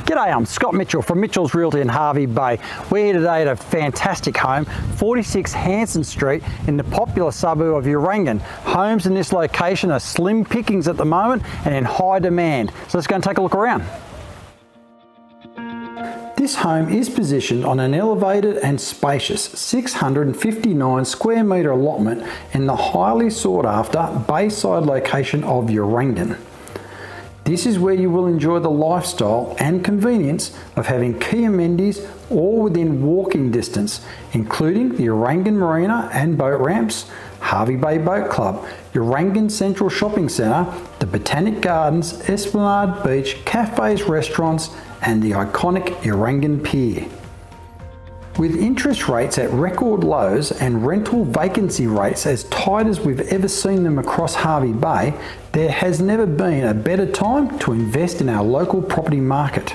G'day, I'm Scott Mitchell from Mitchell's Realty in Hervey Bay. We're here today at a fantastic home, 46 Hansen Street in the popular suburb of Urangan. Homes in this location are slim pickings at the moment and in high demand. So let's go and take a look around. This home is positioned on an elevated and spacious 659 square metre allotment in the highly sought after bayside location of Urangan. This is where you will enjoy the lifestyle and convenience of having key amenities all within walking distance, including the Urangan Marina and boat ramps, Hervey Bay Boat Club, Urangan Central Shopping Centre, the Botanic Gardens, Esplanade Beach, cafes, restaurants, and the iconic Urangan Pier. With interest rates at record lows and rental vacancy rates as tight as we've ever seen them across Hervey Bay, there has never been a better time to invest in our local property market.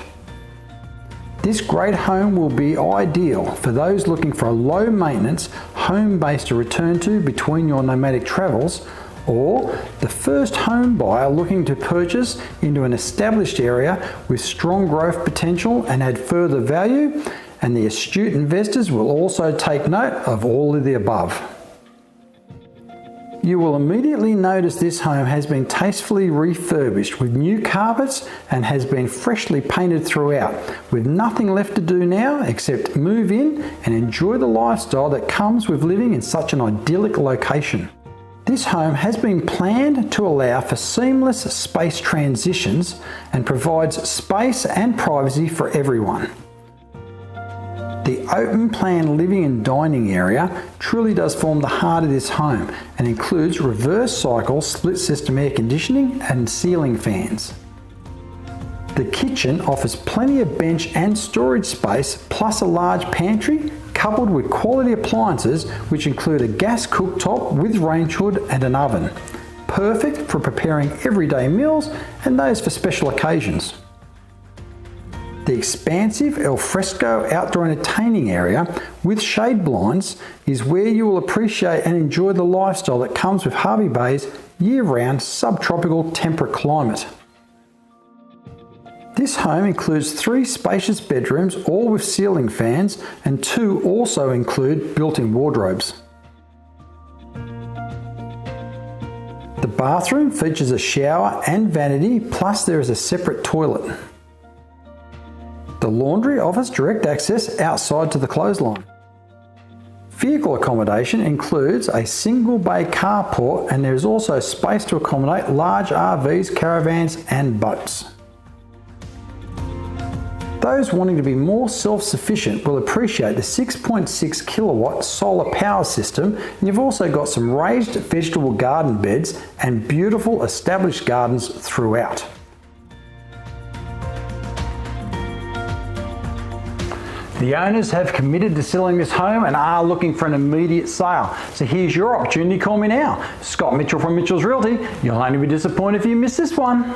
This great home will be ideal for those looking for a low maintenance home base to return to between your nomadic travels, or the first home buyer looking to purchase into an established area with strong growth potential and add further value. And the astute investors will also take note of all of the above. You will immediately notice this home has been tastefully refurbished with new carpets and has been freshly painted throughout, with nothing left to do now except move in and enjoy the lifestyle that comes with living in such an idyllic location. This home has been planned to allow for seamless space transitions and provides space and privacy for everyone. The open plan living and dining area truly does form the heart of this home and includes reverse cycle split system air conditioning and ceiling fans. The kitchen offers plenty of bench and storage space plus a large pantry coupled with quality appliances which include a gas cooktop with range hood and an oven. Perfect for preparing everyday meals and those for special occasions. The expansive al fresco outdoor entertaining area with shade blinds is where you will appreciate and enjoy the lifestyle that comes with Hervey Bay's year-round subtropical temperate climate. This home includes 3 spacious bedrooms, all with ceiling fans, and 2 also include built-in wardrobes. The bathroom features a shower and vanity, plus there is a separate toilet. The laundry offers direct access outside to the clothesline. Vehicle accommodation includes a single bay carport, and there is also space to accommodate large RVs, caravans and boats. Those wanting to be more self-sufficient will appreciate the 6.6 kilowatt solar power system, and you've also got some raised vegetable garden beds and beautiful established gardens throughout. The owners have committed to selling this home and are looking for an immediate sale. So here's your opportunity. Call me now. Scott Mitchell from Mitchell's Realty. You'll only be disappointed if you miss this one.